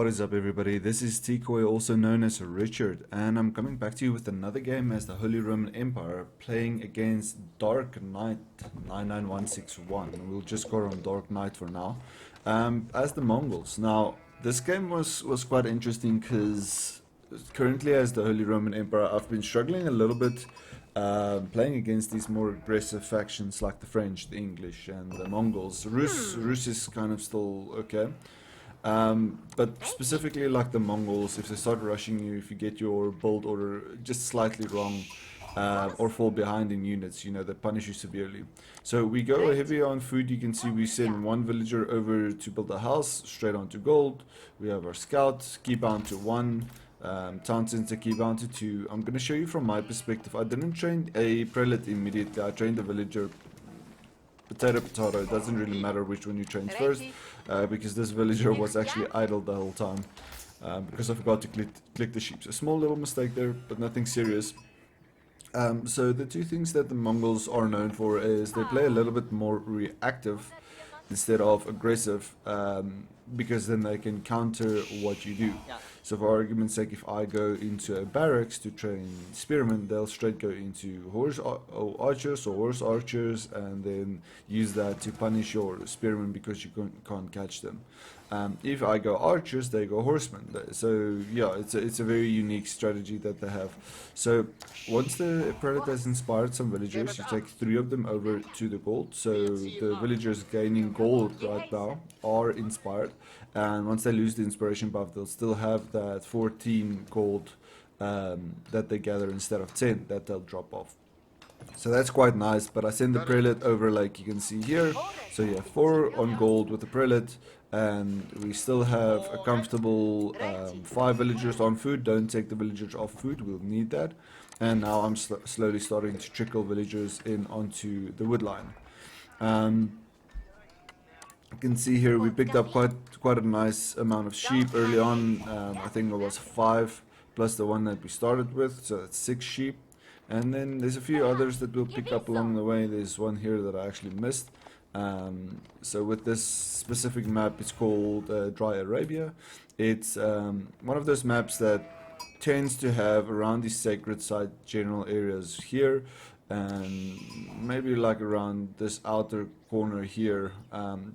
What is up, everybody? This is TCOY, also known as Richard, and I'm coming back to you with another game as the Holy Roman Empire, playing against Dark Knight 99161. We'll just go on Dark Knight for now, as the Mongols. Now, this game was quite interesting because currently as the Holy Roman Empire, I've been struggling a little bit playing against these more aggressive factions like the French, the English, and the Mongols. Rus is kind of still okay. But specifically like the Mongols, if they start rushing you, if you get your build order just slightly wrong, or fall behind in units, you know, they punish you severely. So we go heavy on food. You can see we send one villager over to build a house, straight onto gold. We have our scout, key bound to 1, town center key bound to 2. I'm going to show you from my perspective. I didn't train a prelate immediately, I trained a villager. Potato, it doesn't really matter which one you train first, because this villager was actually idle the whole time, because I forgot to click the sheep. So small little mistake there, but nothing serious. So the two things that the Mongols are known for is they play a little bit more reactive instead of aggressive, because then they can counter what you do. So for argument's sake, if I go into a barracks to train spearmen, they'll straight go into horse archers or horse archers, and then use that to punish your spearmen because you can't catch them. If I go archers, they go horsemen. So yeah, it's a very unique strategy that they have. So once the prelate has inspired some villagers, you take 3 of them over to the gold. So the villagers gaining gold right now are inspired, and once they lose the inspiration buff, they'll still have that 14 gold that they gather instead of 10 that they'll drop off. So that's quite nice. But I send the prelate over, like you can see here. So you have 4 on gold with the prelate, and we still have a comfortable 5 villagers on food. Don't take the villagers off food, we'll need that. And now I'm slowly starting to trickle villagers in onto the wood line. You can see here we picked up quite a nice amount of sheep early on. I think it was 5 plus the one that we started with, so that's 6 sheep. And then there's a few others that we'll pick up along the way. There's one here that I actually missed. So with this specific map, it's called Dry Arabia. It's one of those maps that tends to have around these sacred site general areas here, and maybe like around this outer corner here,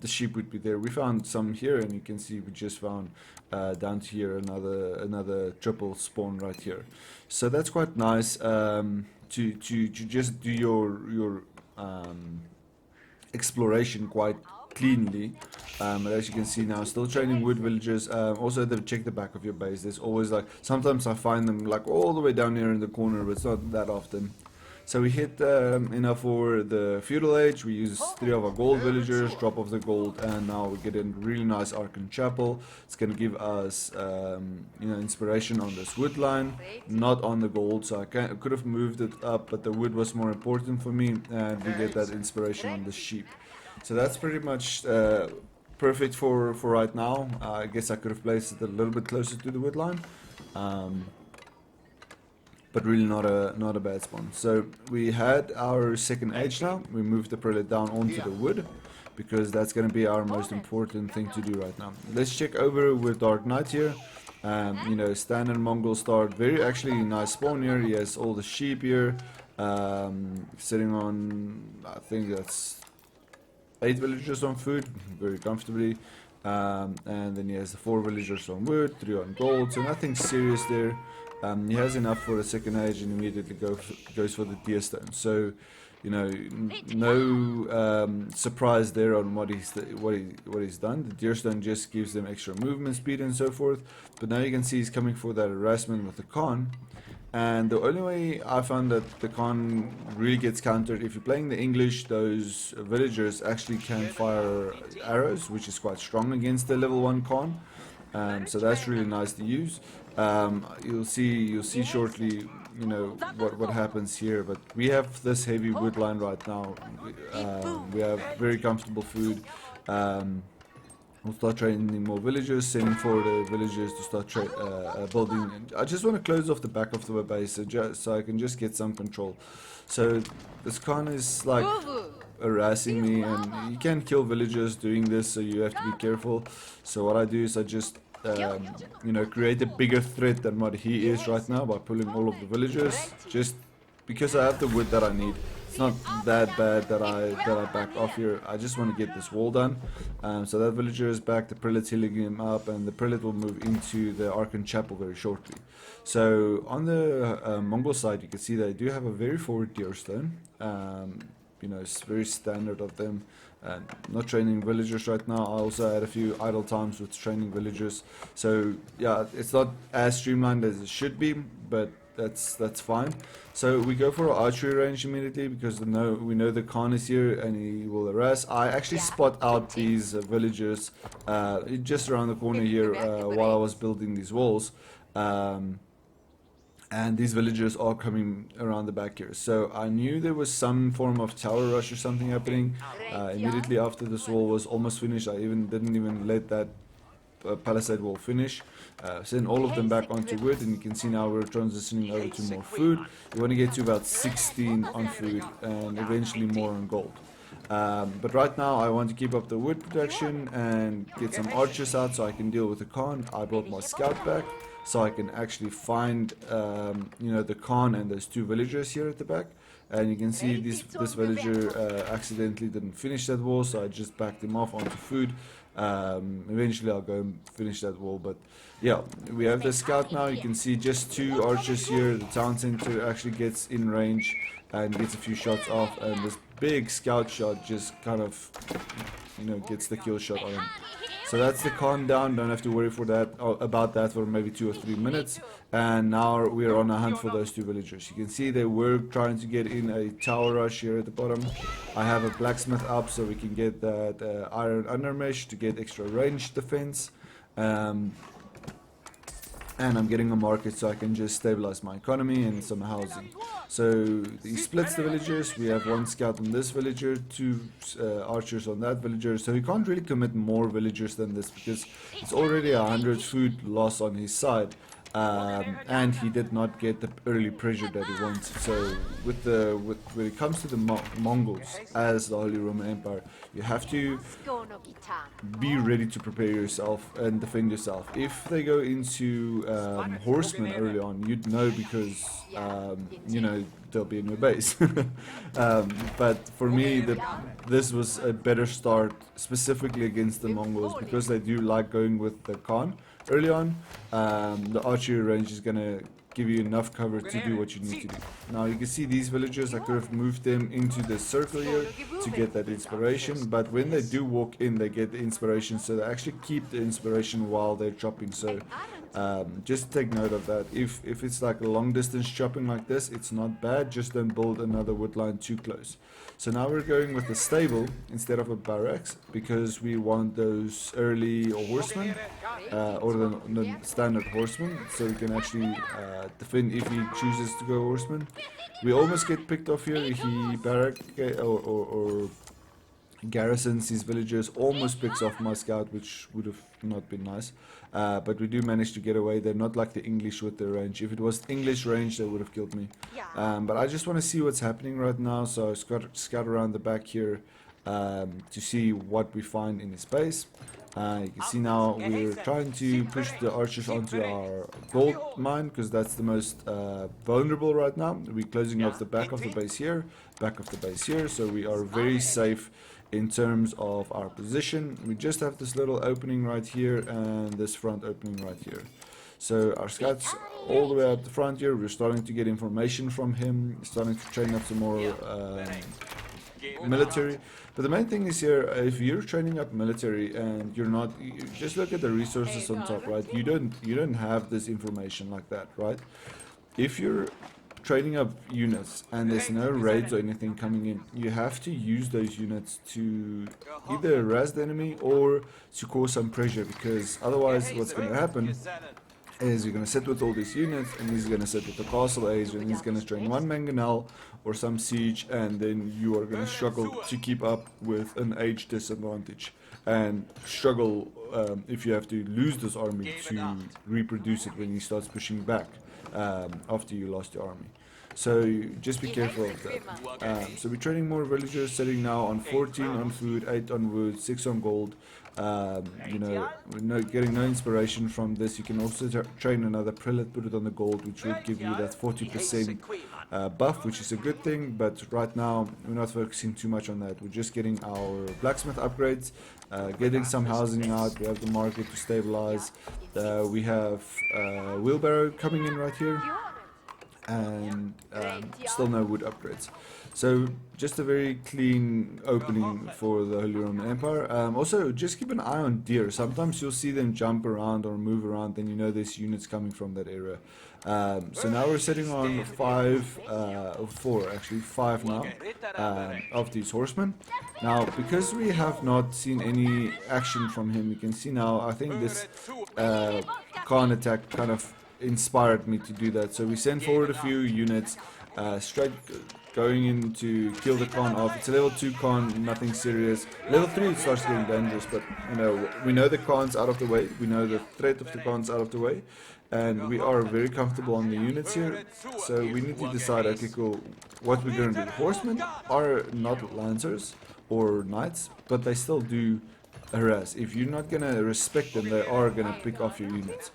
the sheep would be there. We found some here, and you can see we just found down to here another triple spawn right here. So that's quite nice, to just do your exploration quite cleanly. But as you can see now, still training wood villagers. Also, check the back of your base. There's always, like, sometimes I find them like all the way down here in the corner, but it's not that often. So we hit enough for the feudal age. We use 3 of our gold villagers, drop off the gold, and now we get a really nice Archon Chapel. It's going to give us you know, inspiration on this wood line, not on the gold. So I could have moved it up, but the wood was more important for me, and we get that inspiration on the sheep. So that's pretty much perfect for right now. I guess I could have placed it a little bit closer to the wood line. But really not a bad spawn. So we had our second age now. We moved the prelate down onto the wood, because that's going to be our most important thing to do right now. Let's check over with Dark Knight here. You know, standard Mongol start. Very actually nice spawn here. He has all the sheep here, sitting on, I think that's 8 villagers on food, very comfortably. And then he has the 4 villagers on wood, 3 on gold, so nothing serious there. He has enough for the second age, and immediately goes for the deer stone. So, you know, no surprise there on what he's done. The deer stone just gives them extra movement speed and so forth. But now you can see he's coming for that harassment with the Khan. And the only way I found that the Khan really gets countered, if you're playing the English, those villagers actually can fire arrows, which is quite strong against the level 1 Khan. So that's really nice to use. You'll see shortly, you know, what happens here. But we have this heavy wood line right now. We have very comfortable food. We'll start training more villagers, sending for the villagers to start building. I just want to close off the back of the base so I can just get some control. So this Khan is like harassing me, and you can kill villagers doing this, so you have to be careful. So what I do is I just you know, create a bigger threat than what he is right now by pulling all of the villagers. Just because I have the wood that I need. It's not that bad that I back off here. I just want to get this wall done. So that villager is back, the prelate's healing him up, and the prelate will move into the Archon Chapel very shortly. So on the Mongol side, you can see they do have a very forward deer stone. You know, it's very standard of them. Not training villagers right now. I also had a few idle times with training villagers. So yeah, it's not as streamlined as it should be, but that's fine. So we go for our archery range immediately because we know the Khan is here and he will harass. I actually spot out these villagers just around the corner here while I was building these walls. And these villagers are coming around the back here. So I knew there was some form of tower rush or something happening. Immediately after this wall was almost finished, I didn't even let that palisade wall finish. Send all of them back onto wood, and you can see now we're transitioning over to more food. You want to get to about 16 on food and eventually more on gold. But right now I want to keep up the wood production and get some archers out so I can deal with the Khan. I brought my scout back so I can actually find you know, the Khan and those two villagers here at the back. And you can see this villager accidentally didn't finish that wall, so I just backed him off onto food. Eventually I'll go and finish that wall, but yeah, we have the scout now. You can see just two archers here. The town center actually gets in range and gets a few shots off, and this big scout shot just kind of, you know, gets the kill shot on him. So that's the Khan down. Don't have to worry about that for maybe 2 or 3 minutes. And now we are on a hunt for those two villagers. You can see they were trying to get in a tower rush here at the bottom. I have a blacksmith up so we can get that iron undermesh to get extra range defense. And I'm getting a market so I can just stabilize my economy and some housing. So he splits the villagers. We have one scout on this villager, two archers on that villager. So he can't really commit more villagers than this because it's already 100 food loss on his side. And he did not get the early pressure that he wants. So when it comes to the Mongols as the Holy Roman Empire, you have to be ready to prepare yourself and defend yourself. If they go into horsemen early on, you'd know because you know they'll be in your base. But for me, this was a better start specifically against the Mongols because they do like going with the Khan early on. The archery range is going to give you enough cover to do what you need to do. Now you can see these villagers, I could have moved them into the circle here to get that inspiration, but when they do walk in they get the inspiration, so they actually keep the inspiration while they're chopping. So just take note of that. If it's like a long distance chopping like this, it's not bad, just don't build another wood line too close. So now we're going with a stable instead of a barracks because we want those early horsemen or the standard horsemen, so we can actually defend if he chooses to go horseman. We almost get picked off here. He barrack or garrisons his villagers, almost picks off my scout, which would have not been nice. But we do manage to get away. They're not like the English with their range. If it was English range, they would have killed me. But I just want to see what's happening right now, so I scout around the back here to see what we find in his base. You can see now we're trying to push the archers onto our gold mine because that's the most vulnerable right now. We're closing off the back of the base here, back of the base here, so we are very safe in terms of our position. We just have this little opening right here and this front opening right here. So our scouts all the way up the front here, we're starting to get information from him, starting to train up some more military. But the main thing is here, if you're training up military and you're not, just look at the resources on top, right? You don't have this information like that, right? If you're training up units and there's no raids or anything coming in, you have to use those units to either harass the enemy or to cause some pressure, because otherwise what's going to happen is you're going to sit with all these units and he's going to sit with the castle age and he's going to train one mangonel or some siege, and then you are going to struggle to keep up with an age disadvantage and struggle if you have to lose this army to reproduce it when he starts pushing back after you lost your army. So just be careful of that. So we're training more villagers, setting now on 14 on food, 8 on wood, 6 on gold. You know, we're getting no inspiration from this. You can also train another prelate, put it on the gold, which would give you that 40% buff, which is a good thing, but right now we're not focusing too much on that. We're just getting our blacksmith upgrades, getting some housing out. We have the market to stabilize. We have wheelbarrow coming in right here, and still no wood upgrades. So just a very clean opening for the Holy Roman Empire. Also, just keep an eye on deer. Sometimes you'll see them jump around or move around, and you know there's units coming from that area. So now we're sitting on 5, or 4 actually, 5 now, of these horsemen. Now, because we have not seen any action from him, you can see now, I think this Khan attack kind of inspired me to do that. So we sent forward a few units, straight going in to kill the Khan off. It's a level 2 Khan, nothing serious. Level 3 it starts getting dangerous, but you know, we know the Khan's out of the way, we know the threat of the Khan's out of the way, and we are very comfortable on the units here. So we need to decide, okay cool, what we're going to do. Horsemen are not lancers or knights, but they still do harass. If you're not going to respect them, they are going to pick off your units.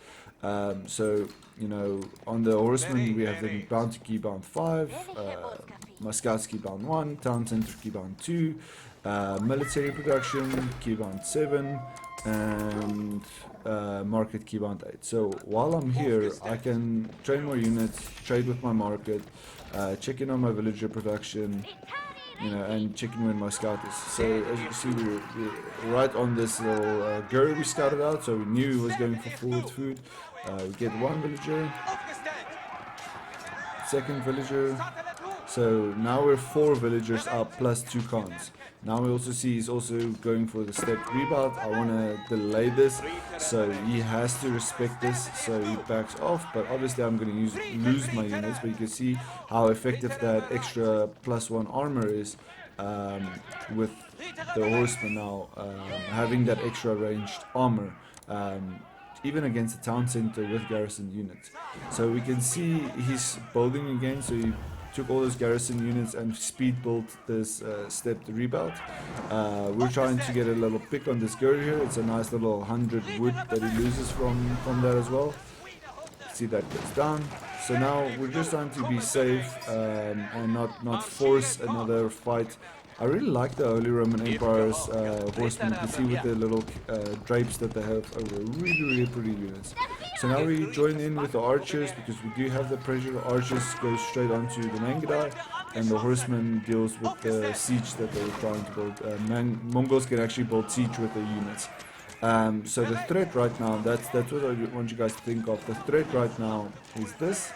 So, you know, on the horsemen we have the bound to keybound 5, Muscat's keybound 1, town center keybound 2, military production keybound 7, and market keybound 8. So while I'm here, I can train more units, trade with my market, check in on my villager production, you know, and check in when my scout is. So as you see, we're right on this little girl we scouted out, so we knew he was going for forward food. We get 1 villager, 2nd villager. So now we're 4 villagers up plus 2 Khans. Now we also see he's also going for the stepped rebound. I want to delay this, so he has to respect this, so he backs off. But obviously I'm going to lose my units, but you can see how effective that extra +1 armor is with the horseman now, having that extra ranged armor, even against the town center with garrison units. So we can see he's building again, so he took all those garrison units and speed built this stepped rebound. We're trying to get a little pick on this girl here. It's a nice little 100 wood that he loses from that as well. See, that goes down. So now we're just trying to be safe and not force another fight. I really like the Holy Roman Empire's horsemen. You can see with the little drapes that they have, really pretty units. So now we join in with the archers, because we do have the pressure. The archers go straight onto the Mangodai, and the horseman deals with the siege that they were trying to build. Mongols can actually build siege with their units. So the threat right now, that's what I want you guys to think of. The threat right now is this.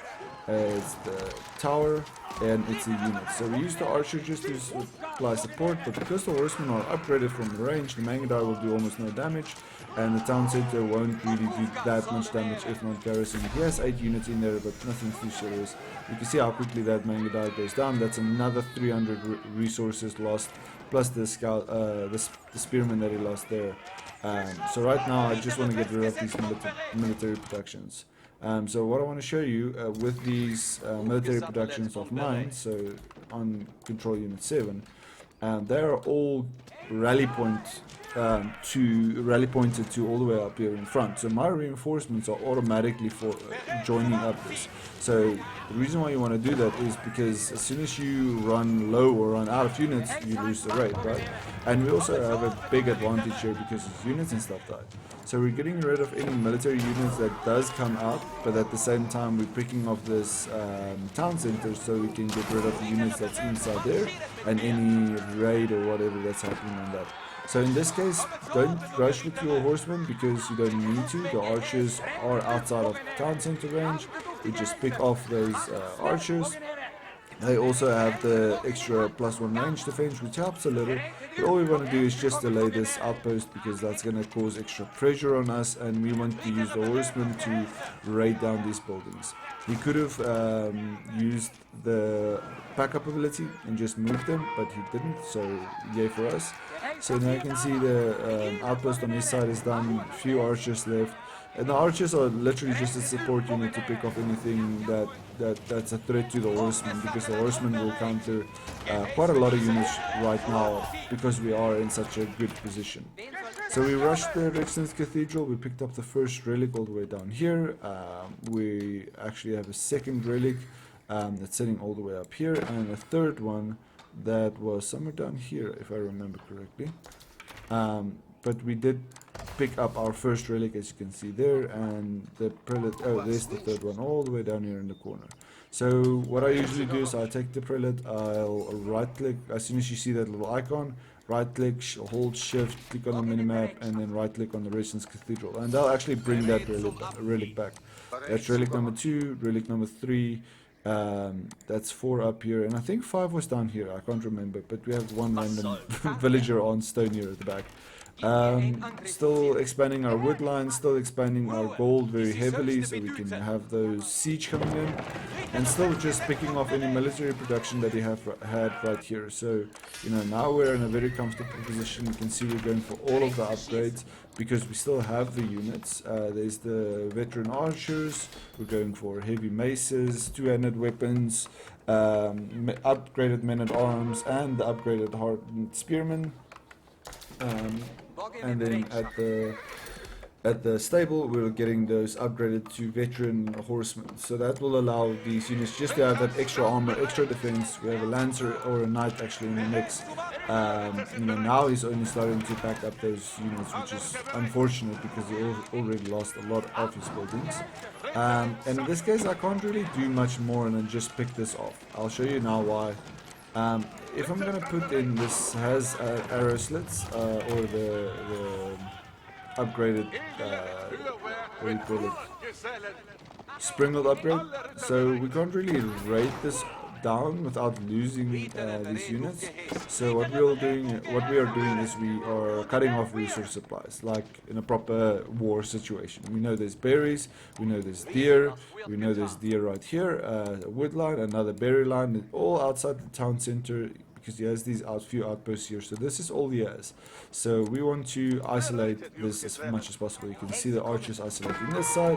It's the tower, and it's a unit. So we use the archer just to apply support, but because the horsemen are upgraded from the range, the Mangodai will do almost no damage, and the town center won't really do that much damage if not garrison. He has 8 units in there, but nothing too serious. You can see how quickly that Mangodai goes down. That's another 300 resources lost, plus the scout, the spearman that he lost there. So right now I just want to get rid of these military productions. So what I want to show you with these military productions of mine, so on control unit 7, they are all rally-pointed to all the way up here in front. So my reinforcements are automatically for joining up this. So the reason why you want to do that is because as soon as you run low or run out of units, you lose the raid, right? And we also have a big advantage here because his units and stuff died. So we're getting rid of any military units that does come out, but at the same time we're picking off this town center, so we can get rid of the units that's inside there and any raid or whatever that's happening on that. So in this case, don't rush with your horsemen because you don't need to. The archers are outside of town center range. You just pick off those archers. They also have the extra +1 range defense, which helps a little. But all we want to do is just delay this outpost because that's going to cause extra pressure on us, and we want to use the horsemen to raid down these buildings. He could have used the backup ability and just moved them, but he didn't, so yay for us. So now you can see the outpost on this side is done, few archers left. And the archers are literally just a support unit to pick off anything that's a threat to the horsemen, because the horsemen will counter quite a lot of units right now because we are in such a good position. So we rushed the Rexton's Cathedral, we picked up the first relic all the way down here. We actually have a second relic that's sitting all the way up here, and a third one that was somewhere down here, if I remember correctly. But we did pick up our first relic, as you can see there, and the prelate, oh, there's the third one all the way down here in the corner. So what I usually do is I take the prelate, I'll right click, as soon as you see that little icon, right click, hold shift, click on the minimap, and then right click on the Rexton's Cathedral, and that'll actually bring that relic back. That's relic number 2, relic number 3, that's 4 up here, and I think 5 was down here, I can't remember, but we have one random villager on stone here at the back. Still expanding our wood line, still expanding our gold very heavily so we can have those siege coming in, and still just picking off any military production that we had right here. So, you know, now we're in a very comfortable position. You can see we're going for all of the upgrades because we still have the units. There's the veteran archers, we're going for heavy maces, two-handed weapons, upgraded men-at-arms, and the upgraded hardened spearmen. And then at the stable we're getting those upgraded to veteran horsemen, so that will allow these units just to have that extra armor, extra defense. We have a lancer or a knight actually in the mix. You know, now he's only starting to back up those units, which is unfortunate because he already lost a lot of his buildings. And in this case I can't really do much more than just pick this off. I'll show you now why. If I'm gonna put in, this has arrow slits, or the upgraded, what do you call it, sprinkled upgrade, so we can't really rate this down without losing these units. So what we are doing is we are cutting off resource supplies, like in a proper war situation. We know there's berries, we know there's deer, we know there's deer right here, a wood line, another berry line, all outside the town center, because he has these few outposts here. So this is all he has. So we want to isolate this as much as possible. You can see the archers isolating this side,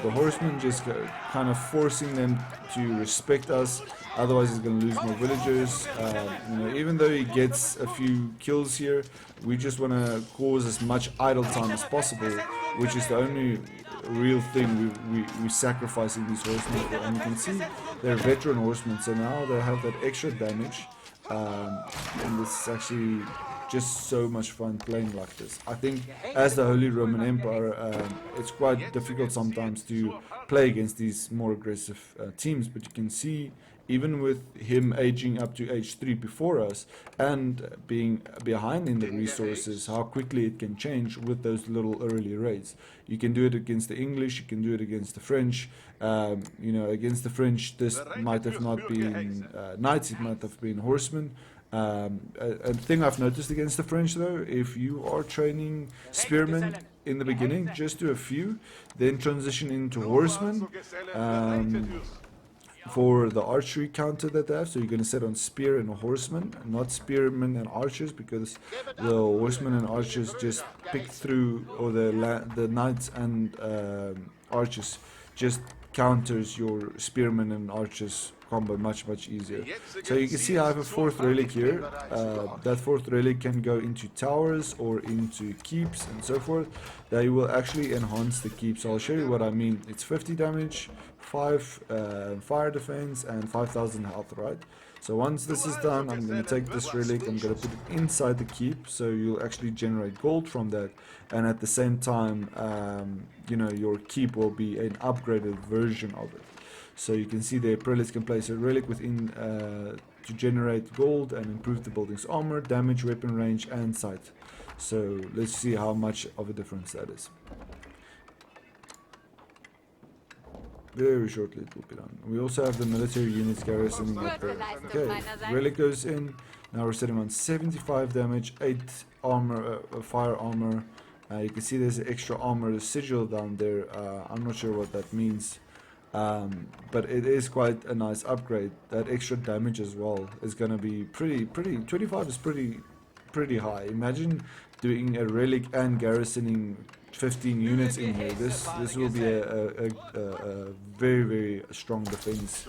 the horsemen just kind of forcing them to respect us, otherwise he's going to lose more villagers. You know, even though he gets a few kills here, we just want to cause as much idle time as possible, which is the only real thing we're sacrificing these horsemen for. And you can see they're veteran horsemen, so now they have that extra damage, and this is actually just so much fun playing like this. I think as the Holy Roman Empire, it's quite difficult sometimes to play against these more aggressive teams, but you can see even with him aging up to age 3 before us and being behind in the resources, how quickly it can change with those little early raids. You can do it against the English, you can do it against the French. You know, against the French, this might have not been knights, it might have been horsemen. A thing I've noticed against the French though, if you are training spearmen in the beginning, just do a few, then transition into horsemen. For the archery counter that they have, so you're going to set on spear and horsemen, not spearmen and archers, because the horsemen and archers just pick through, or the knights and archers just counters your spearmen and archers combo much easier. So you can see I have a 4th relic here. That 4th relic can go into towers or into keeps and so forth. They will actually enhance the keep. So I'll show you what I mean. It's 50 damage, 5 fire defense, and 5000 health, right? So once this is done, I'm going to take this relic, I'm going to put it inside the keep, so you'll actually generate gold from that, and at the same time, you know, your keep will be an upgraded version of it. So you can see the prelates can place a relic within to generate gold and improve the building's armor, damage, weapon range, and sight. So let's see how much of a difference that is. Very shortly it will be done. We also have the military units garrisoning up there. Okay, relic goes in. Now we're sitting on 75 damage, 8 armor, fire armor. You can see there's an extra armor sigil down there. I'm not sure what that means. But it is quite a nice upgrade. That extra damage as well is going to be pretty 25 is pretty high. Imagine doing a relic and garrisoning 15 units in here. This will be a very, very strong defense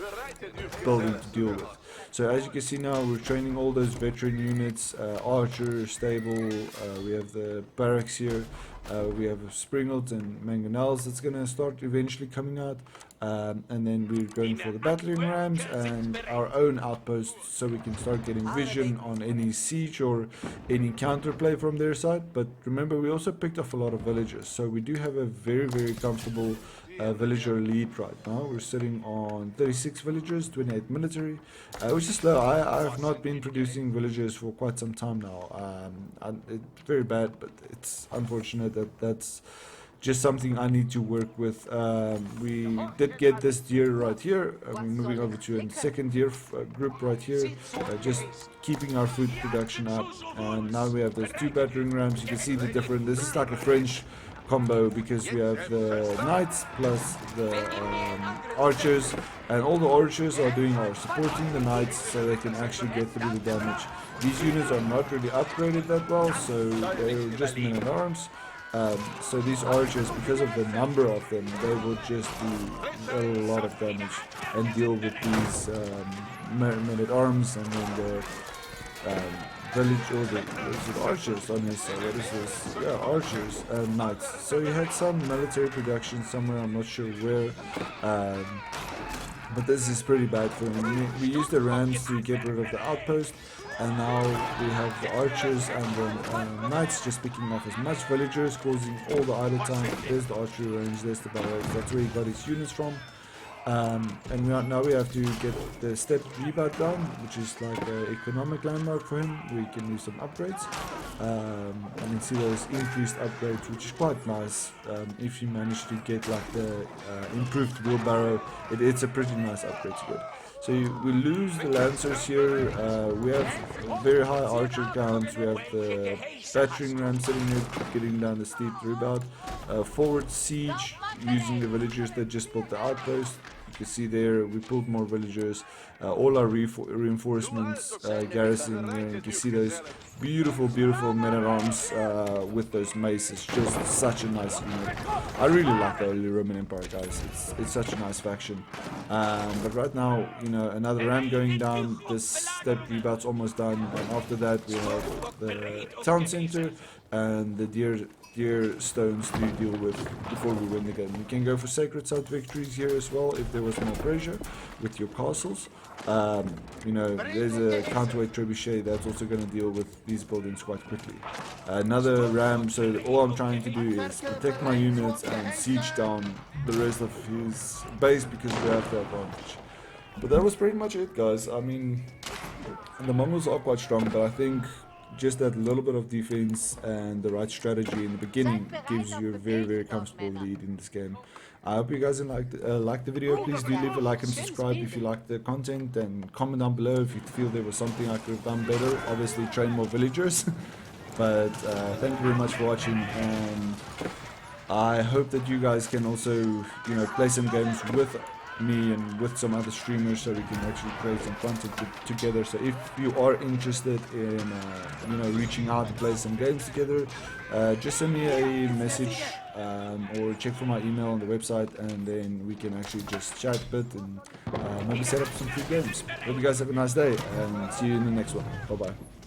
building to deal with. So as you can see now, we're training all those veteran units, archer, stable, we have the barracks here, we have Springles and Mangonels that's going to start eventually coming out, and then we're going for the battering rams and our own outposts, so we can start getting vision on any siege or any counterplay from their side. But remember, we also picked off a lot of villagers, so we do have a very, very comfortable villager lead right now. We're sitting on 36 villagers, 28 military, which is low. I have not been producing villagers for quite some time now. It's very bad, but it's unfortunate that that's just something I need to work with. We did get this deer right here. We're moving over to a second deer group right here, just keeping our food production up. And now we have those 2 battering rams. You can see the difference. This is like a French combo, because we have the knights plus the archers, and all the archers are supporting the knights so they can actually get through the damage. These units are not really upgraded that well, so they're just men-at-arms. So these archers, because of the number of them, they will just do a lot of damage and deal with these men-at-arms, and then the village, or the archers on his side. What is this? Yeah, archers and knights. So he had some military production somewhere, I'm not sure where, but this is pretty bad for him. We used the rams to get rid of the outpost, and now we have the archers and the knights just picking off as much villagers, causing all the idle time. There's the archery range, there's the barracks, that's where he got his units from. And now we have to get the step rebound down, which is like an economic landmark for him. We can do some upgrades, and you see those increased upgrades, which is quite nice. If you manage to get like the improved wheelbarrow, it's a pretty nice upgrade to get. So we lose the lancers here. We have very high archer counts. We have the battering ram sitting here, getting down the steep rebound. Forward siege, using the villagers that just built the outpost. You can see there we pulled more villagers. All our reinforcements garrison here. You can see those beautiful men-at-arms with those maces. Just such a nice unit. I really like the early Roman Empire, guys. It's such a nice faction. But right now, you know, another ram going down. This step rebound's almost done. And after that, we have the town center and the deer stones to deal with before we win the game. You can go for sacred site victories here as well if there was more pressure with your castles. You know, there's a counterweight trebuchet that's also going to deal with these buildings quite quickly. Another ram, so all I'm trying to do is protect my units and siege down the rest of his base, because we have the advantage. But that was pretty much it, guys. I mean, the Mongols are quite strong, but I think just that little bit of defense and the right strategy in the beginning gives you a very, very comfortable lead in this game. I hope you guys liked the video. Please do leave a like and subscribe if you like the content, and comment down below if you feel there was something I could have done better. Obviously, train more villagers. But thank you very much for watching, and I hope that you guys can also, you know, play some games with me and with some other streamers, so we can actually create some content together. So if you are interested in you know, reaching out to play some games together, just send me a message or check for my email on the website, and then we can actually just chat a bit and maybe set up some free games. Hope you guys have a nice day, and see you in the next one. Bye bye.